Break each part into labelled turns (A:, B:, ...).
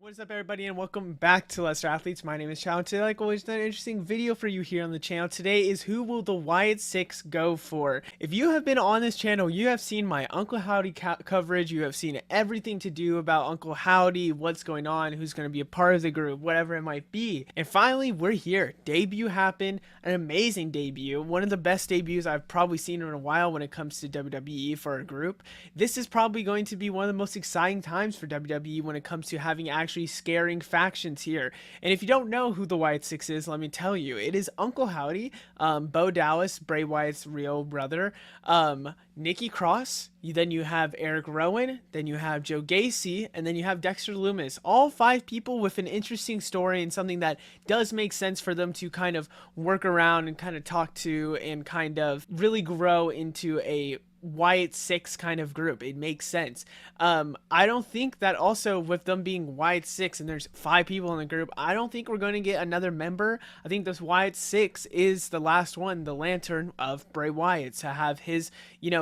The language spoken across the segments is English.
A: What is up, everybody, and welcome back to Lesser Athletes. My name is Chow, and today, like always, an interesting video for you here on the channel. Today is who will the Wyatt 6 go for? If you have been on this channel, you have seen my Uncle Howdy coverage. You have seen everything to do about Uncle Howdy, what's going on, who's going to be a part of the group, whatever it might be. And finally, we're here. Debut happened, an amazing debut, one of the best debuts I've probably seen in a while when it comes to WWE for a group. This is probably going to be one of the most exciting times for WWE when it comes to having actually scaring factions here. And if you don't know who the Wyatt 6 is, let me tell you, it is Uncle Howdy, Bo Dallas, Bray Wyatt's real brother, Nikki Cross, then you have Eric Rowan, then you have Joe Gacy, and then you have Dexter Lumis. All 5 people with an interesting story and something that does make sense for them to kind of work around and kind of talk to and kind of really grow into a Wyatt 6 kind of group. It makes sense. I don't think that also with them being Wyatt 6 and there's 5 people in the group, I don't think we're going to get another member. I think this Wyatt 6 is the last one, the lantern of Bray Wyatt, to have his,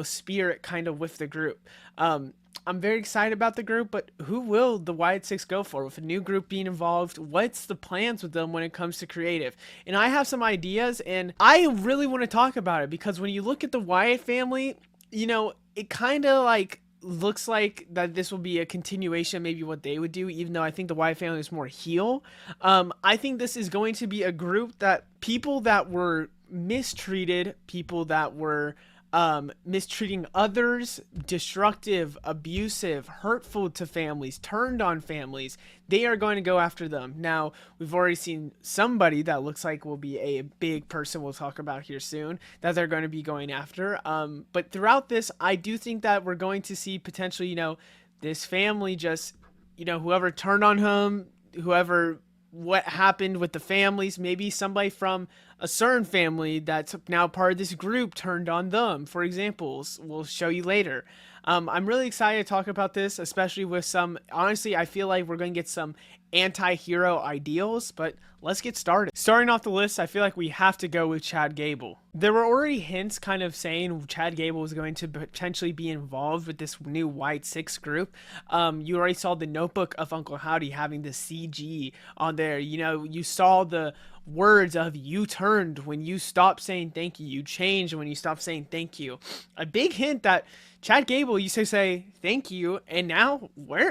A: spirit kind of with the group. I'm very excited about the group, but who will the Wyatt 6 go for? With a new group being involved, what's the plans with them when it comes to creative? And I have some ideas, and I really want to talk about it because when you look at the Wyatt family, it kind of like looks like that this will be a continuation, maybe what they would do, even though I think the Wyatt family is more heel. I think this is going to be a group that people that were mistreated, people that were mistreating others, destructive, abusive, hurtful to families, turned on families, they are going to go after them. Now, we've already seen somebody that looks like will be a big person we'll talk about here soon that they're going to be going after. But throughout this, I do think that we're going to see potentially, this family just, whoever turned on him, what happened with the families, maybe somebody from a certain family that's now part of this group turned on them, for example. We'll show you later. I'm really excited to talk about this, especially with some, honestly, I feel like we're going to get some anti-hero ideals, but let's get started. Starting off the list, I feel like we have to go with Chad Gable. There were already hints kind of saying Chad Gable was going to potentially be involved with this new Wyatt 6 group. You already saw the notebook of Uncle Howdy having the CG on there. You saw the words of "you turned when you stopped saying thank you, you changed when you stopped saying thank you." A big hint that Chad Gable used to say thank you, and now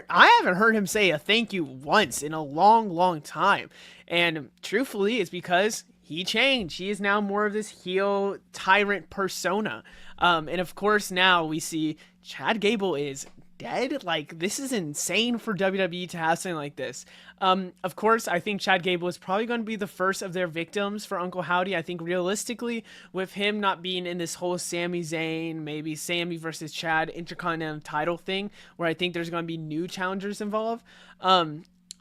A: I haven't heard him say a thank you once in a long time. And truthfully, it's because he changed. He is now more of this heel tyrant persona. And of course, now we see Chad Gable is dead. Like, this is insane for WWE to have something like this. Of course, I think Chad Gable is probably going to be the first of their victims for Uncle Howdy. I think realistically, with him not being in this whole Sami Zayn, maybe Sami versus Chad Intercontinental title thing, where I think there's going to be new challengers involved,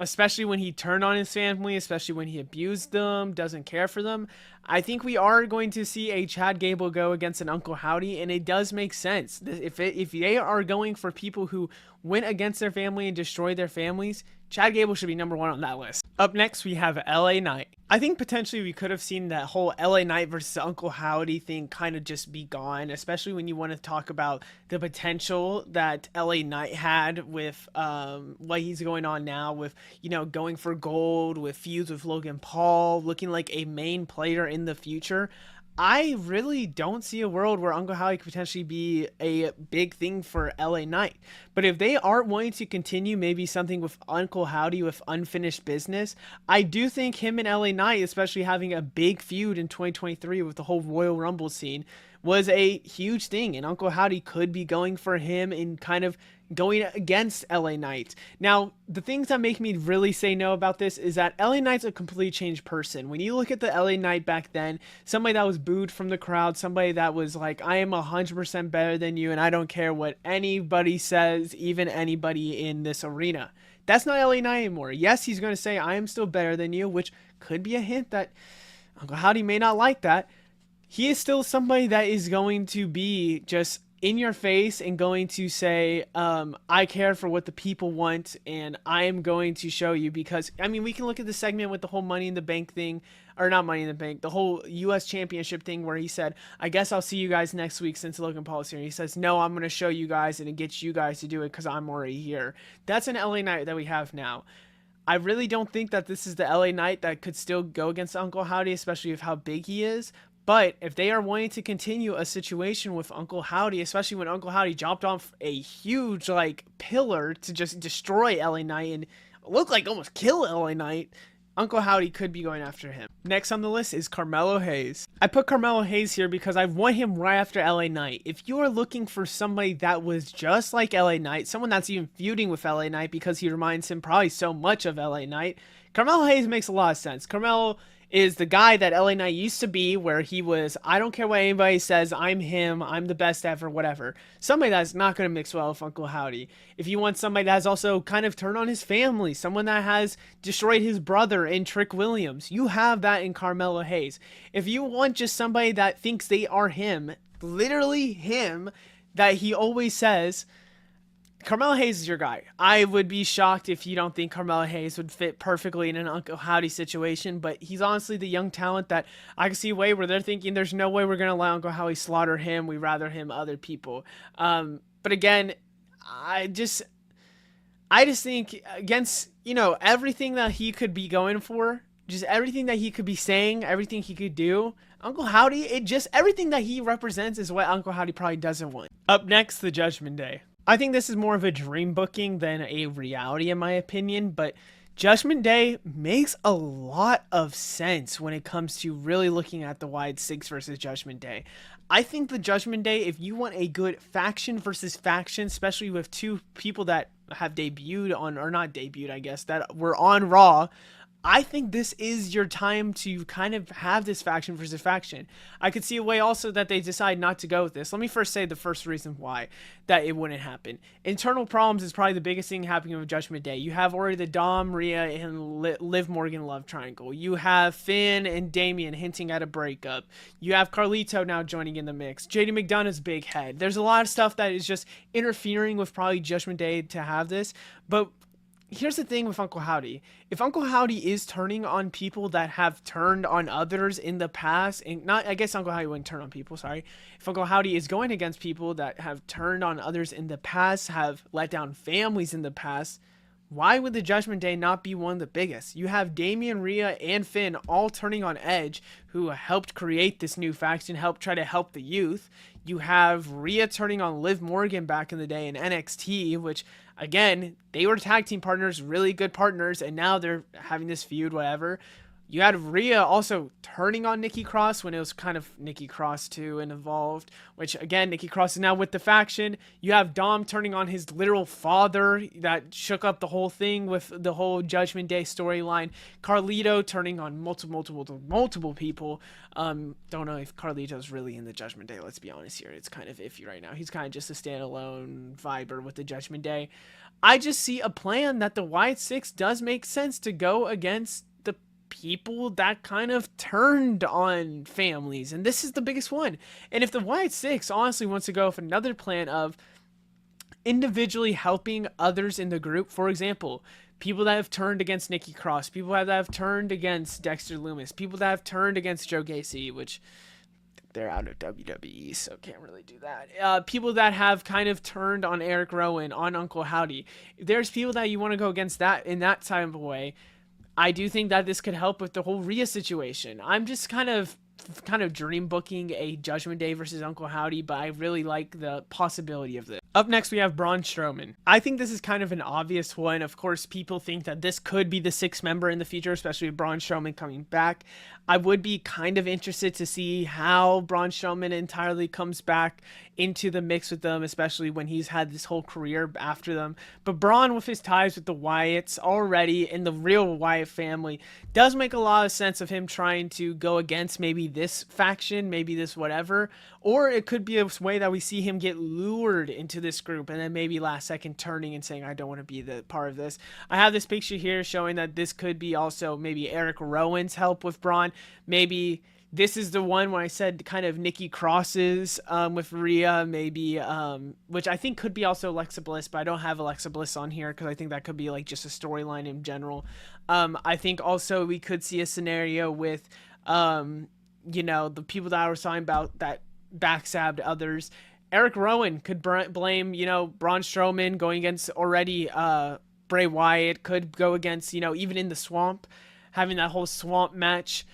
A: especially when he turned on his family, especially when he abused them, doesn't care for them. I think we are going to see a Chad Gable go against an Uncle Howdy, and it does make sense. If they are going for people who went against their family and destroyed their families, Chad Gable should be number 1 on that list. Up next, we have LA Knight. I think potentially we could have seen that whole LA Knight versus Uncle Howdy thing kind of just be gone, especially when you want to talk about the potential that LA Knight had with what he's going on now with, going for gold, with feuds with Logan Paul, looking like a main player in the future. I really don't see a world where Uncle Howdy could potentially be a big thing for LA Knight. But if they aren't wanting to continue maybe something with Uncle Howdy with unfinished business, I do think him and LA Knight, especially having a big feud in 2023 with the whole Royal Rumble scene, was a huge thing. And Uncle Howdy could be going for him and kind of going against LA Knight. Now, the things that make me really say no about this is that LA Knight's a completely changed person. When you look at the LA Knight back then, somebody that was booed from the crowd, somebody that was like, I am 100% better than you and I don't care what anybody says, even anybody in this arena. That's not LA Knight anymore. Yes, he's going to say, I am still better than you, which could be a hint that Uncle Howdy may not like that. He is still somebody that is going to be just in your face and going to say, I care for what the people want and I am going to show you. Because, we can look at the segment with the whole Money in the Bank thing, or not Money in the Bank, the whole U.S. Championship thing where he said, I guess I'll see you guys next week since Logan Paul's here. And he says, no, I'm going to show you guys and it gets you guys to do it because I'm already here. That's an LA Knight that we have now. I really don't think that this is the LA Knight that could still go against Uncle Howdy, especially with how big he is. But if they are wanting to continue a situation with Uncle Howdy, especially when Uncle Howdy jumped off a huge like pillar to just destroy LA Knight and look like almost kill LA Knight, Uncle Howdy could be going after him. Next on the list is Carmelo Hayes. I put Carmelo Hayes here because I want him right after LA Knight. If you are looking for somebody that was just like LA Knight, someone that's even feuding with LA Knight because he reminds him probably so much of LA Knight, Carmelo Hayes makes a lot of sense. Carmelo is the guy that LA Knight used to be, where he was, I don't care what anybody says, I'm him, I'm the best ever, whatever. Somebody that's not going to mix well with Uncle Howdy. If you want somebody that has also kind of turned on his family, someone that has destroyed his brother in Trick Williams, you have that in Carmelo Hayes. If you want just somebody that thinks they are him, literally him, that he always says, Carmelo Hayes is your guy. I would be shocked if you don't think Carmelo Hayes would fit perfectly in an Uncle Howdy situation, but he's honestly the young talent that I can see a way where they're thinking there's no way we're going to let Uncle Howdy slaughter him. We rather him other people. But again, I just think against, everything that he could be going for, just everything that he could be saying, everything he could do, Uncle Howdy, everything that he represents is what Uncle Howdy probably doesn't want. Up next, the Judgment Day. I think this is more of a dream booking than a reality in my opinion, but Judgment Day makes a lot of sense when it comes to really looking at the Wyatt Six versus Judgment Day. I think the Judgment Day, if you want a good faction versus faction, especially with two people that have debuted on, or not debuted, I guess, that were on Raw, I think this is your time to kind of have this faction versus faction. I could see a way also that they decide not to go with this. Let me first say the first reason why that it wouldn't happen. Internal problems is probably the biggest thing happening with Judgment Day. You have already the Dom, Rhea, and Liv Morgan love triangle. You have Finn and Damian hinting at a breakup. You have Carlito now joining in the mix. JD McDonough's big head. There's a lot of stuff that is just interfering with probably Judgment Day to have this, but here's the thing with Uncle Howdy. If Uncle Howdy is turning on people that have turned on others in the past, and not, I guess Uncle Howdy wouldn't turn on people, sorry. If Uncle Howdy is going against people that have turned on others in the past, have let down families in the past, why would the Judgment Day not be one of the biggest? You have Damian, Rhea, and Finn all turning on Edge, who helped create this new faction, helped try to help the youth. You have Rhea turning on Liv Morgan back in the day in NXT, which, again, they were tag team partners, really good partners, and now they're having this feud, whatever. You had Rhea also turning on Nikki Cross when it was kind of Nikki Cross too and involved, which again, Nikki Cross is now with the faction. You have Dom turning on his literal father that shook up the whole thing with the whole Judgment Day storyline. Carlito turning on multiple people. Don't know if Carlito's really in the Judgment Day. Let's be honest here. It's kind of iffy right now. He's kind of just a standalone viber with the Judgment Day. I just see a plan that the Wyatt Six does make sense to go against people that kind of turned on families, and this is the biggest one. And if the Wyatt Six honestly wants to go with another plan of individually helping others in the group, for example, people that have turned against Nikki Cross, people that have turned against Dexter Lumis, people that have turned against Joe Gacy, which they're out of WWE, so can't really do that. People that have kind of turned on Eric Rowan, on Uncle Howdy. There's people that you want to go against that in that type of way. I do think that this could help with the whole Rhea situation. I'm just kind of dream booking a Judgment Day versus Uncle Howdy, but I really like the possibility of this. Up next, we have Braun Strowman. I think this is kind of an obvious one. Of course, people think that this could be the sixth member in the future, especially with Braun Strowman coming back. I would be kind of interested to see how Braun Strowman entirely comes back into the mix with them, especially when he's had this whole career after them. But Braun, with his ties with the Wyatts already in the real Wyatt family, does make a lot of sense of him trying to go against maybe this faction, maybe this whatever. Or it could be a way that we see him get lured into this group and then maybe last second turning and saying, I don't want to be the part of this. I have this picture here showing that this could be also maybe Eric Rowan's help with Braun. Maybe this is the one where I said kind of Nikki Cross's with Rhea, maybe, which I think could be also Alexa Bliss, but I don't have Alexa Bliss on here because I think that could be like just a storyline in general. I think also we could see a scenario with, the people that I was talking about that backstabbed others. Eric Rowan could blame, Braun Strowman going against already Bray Wyatt, could go against, even in the swamp, having that whole swamp match.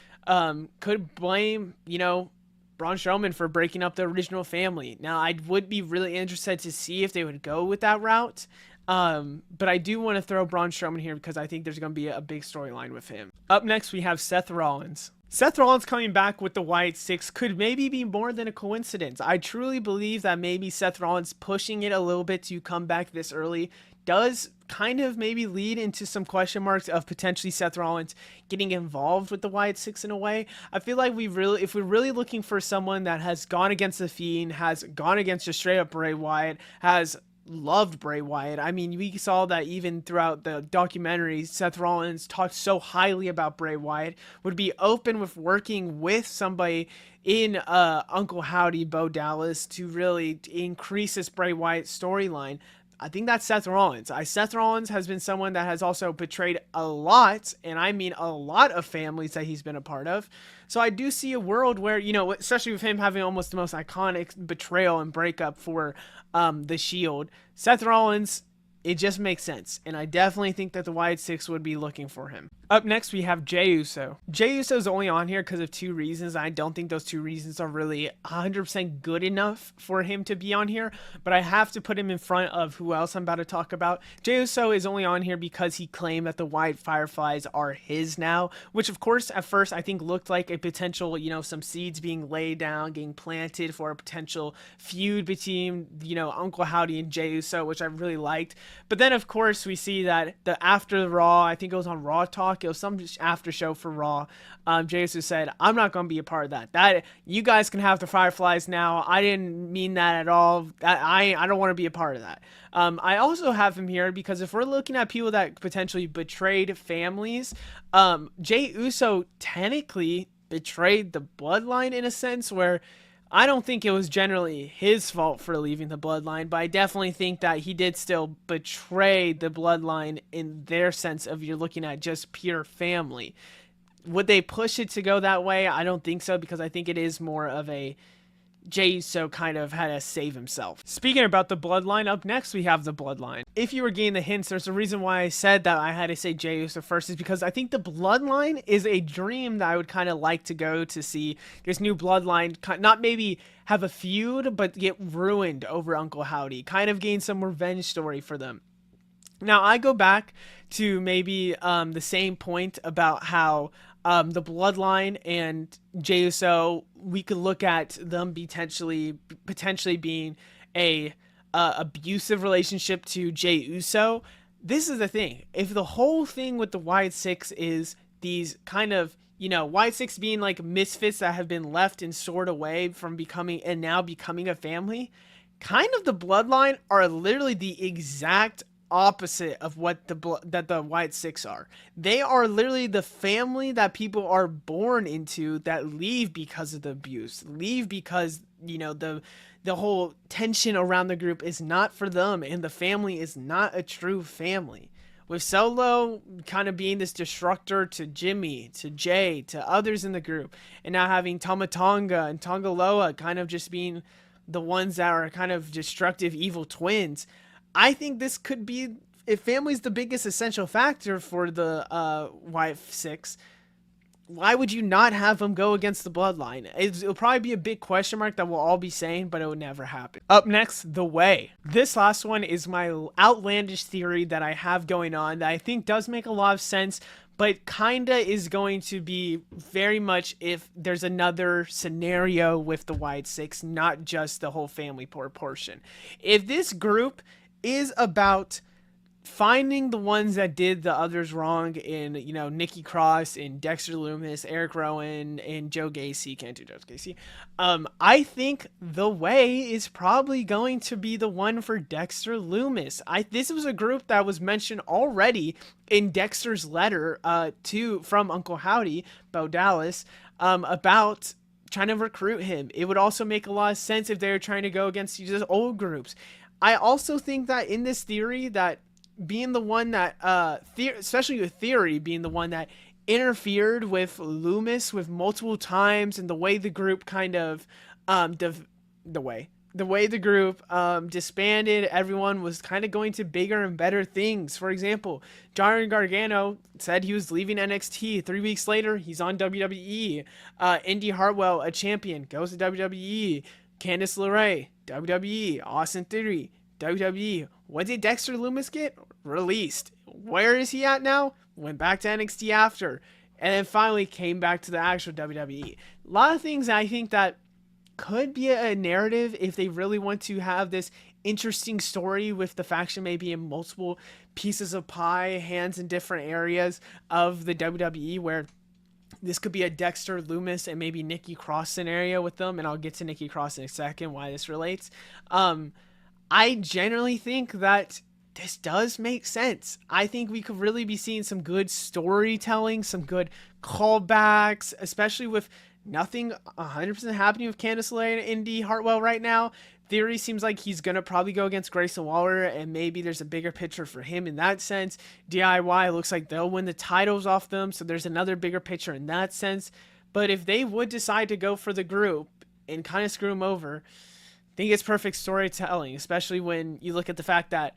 A: Could blame, Braun Strowman for breaking up the original family. Now, I would be really interested to see if they would go with that route. But I do want to throw Braun Strowman here because I think there's going to be a big storyline with him. Up next, we have Seth Rollins. Seth Rollins coming back with the Wyatt Six could maybe be more than a coincidence. I truly believe that maybe Seth Rollins pushing it a little bit to come back this early does kind of maybe lead into some question marks of potentially Seth Rollins getting involved with the Wyatt Six in a way. I feel like if we're really looking for someone that has gone against the Fiend, has gone against just straight up Bray Wyatt, has loved Bray Wyatt. I mean, we saw that even throughout the documentary, Seth Rollins talked so highly about Bray Wyatt, would be open with working with somebody in Uncle Howdy, Bo Dallas, to really increase this Bray Wyatt storyline. I think that's Seth Rollins. Seth Rollins has been someone that has also betrayed a lot, and I mean a lot of families that he's been a part of. So I do see a world where, especially with him having almost the most iconic betrayal and breakup for the Shield, Seth Rollins, it just makes sense. And I definitely think that the Wyatt Six would be looking for him. Up next, we have Jey Uso. Jey Uso is only on here because of two reasons. I don't think those two reasons are really 100% good enough for him to be on here, but I have to put him in front of who else I'm about to talk about. Jey Uso is only on here because he claimed that the Wyatt Fireflies are his now, which of course at first I think looked like a potential, some seeds being laid down, getting planted for a potential feud between, Uncle Howdy and Jey Uso, which I really liked. But then, of course, we see that after the Raw, I think it was on Raw Talk, it was some after show for Raw, Jey Uso said, I'm not going to be a part of that. You guys can have the Fireflies now. I didn't mean that at all. I don't want to be a part of that. I also have him here because if we're looking at people that potentially betrayed families, Jey Uso technically betrayed the Bloodline in a sense where I don't think it was generally his fault for leaving the Bloodline, but I definitely think that he did still betray the Bloodline in their sense of you're looking at just pure family. Would they push it to go that way? I don't think so, because I think it is more of a Jey Uso kind of had to save himself. Speaking about the Bloodline, up next we have the Bloodline. If you were getting the hints, there's a reason why I said that I had to say Jey Uso first, is because I think the Bloodline is a dream that I would kind of like to go to see this new Bloodline, not maybe have a feud, but get ruined over Uncle Howdy, kind of gain some revenge story for them. Now, I go back to maybe the same point about how the Bloodline and Jey Uso, we could look at them potentially being a abusive relationship to Jey Uso. This is the thing. If the whole thing with the Wyatt Six is these kind of, Wyatt Six being like misfits that have been left and stored away from becoming a family, kind of the Bloodline are literally the exact opposite of what the Wyatt Six are. They are literally the family that people are born into that leave because of the abuse, leave because the whole tension around the group is not for them, and the family is not a true family. With Solo kind of being this destructor to Jimmy, to Jay, to others in the group, and now having Tama Tonga and Tongaloa kind of just being the ones that are kind of destructive evil twins, I think this could be, if family's the biggest essential factor for the Wyatt Six, why would you not have them go against the Bloodline? It'll probably be a big question mark that we'll all be saying, but it would never happen. Up next, The Way. This last one is my outlandish theory that I have going on that I think does make a lot of sense, but kinda is going to be very much if there's another scenario with the Wyatt Six, not just the whole family portion. If this group is about finding the ones that did the others wrong in, Nikki Cross and Dexter Lumis, Eric Rowan, and Joe Gacy. Can't do Joe Gacy. I think The Way is probably going to be the one for Dexter Lumis. This was a group that was mentioned already in Dexter's letter from Uncle Howdy, Bo Dallas, about trying to recruit him. It would also make a lot of sense if they were trying to go against these old groups. I also think that in this theory, that being the one that, especially with Theory being the one that interfered with Lumis with multiple times, and the way the group kind of, the way the group disbanded, everyone was kind of going to bigger and better things. For example, Johnny Gargano said he was leaving NXT. 3 weeks later, he's on WWE. Indy Hartwell, a champion, goes to WWE. Candice LeRae, WWE. Austin Theory, WWE. What did Dexter Lumis get? Released. Where is he at now? Went back to NXT after. And then finally came back to the actual WWE. A lot of things I think that could be a narrative if they really want to have this interesting story with the faction maybe in multiple pieces of pie, hands in different areas of the WWE, where this could be a Dexter Lumis and maybe Nikki Cross scenario with them, and I'll get to Nikki Cross in a second why this relates. I generally think that this does make sense. I think we could really be seeing some good storytelling, some good callbacks, especially with nothing 100% happening with Candice LeRae and Indy Hartwell right now. Theory seems like he's going to probably go against Grayson Waller, and maybe there's a bigger picture for him in that sense. DIY looks like they'll win the titles off them, so there's another bigger picture in that sense. But if they would decide to go for the group and kind of screw them over, I think it's perfect storytelling, especially when you look at the fact that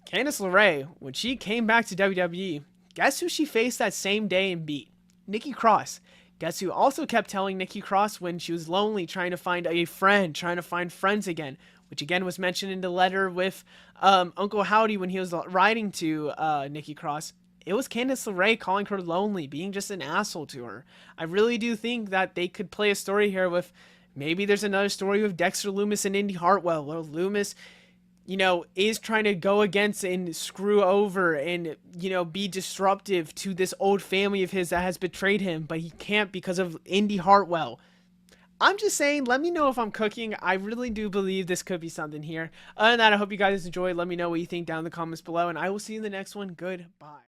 A: Candice LeRae, when she came back to WWE, guess who she faced that same day and beat? Nikki Cross. Guess who also kept telling Nikki Cross when she was lonely, trying to find a friend, trying to find friends again, which again was mentioned in the letter with Uncle Howdy when he was writing to Nikki Cross. It was Candice LeRae calling her lonely, being just an asshole to her. I really do think that they could play a story here with maybe there's another story with Dexter Lumis and Indy Hartwell, where Lumis, is trying to go against and screw over and, be disruptive to this old family of his that has betrayed him, but he can't because of Indy Hartwell. I'm just saying, let me know if I'm cooking. I really do believe this could be something here. Other than that, I hope you guys enjoyed. Let me know what you think down in the comments below, and I will see you in the next one. Goodbye.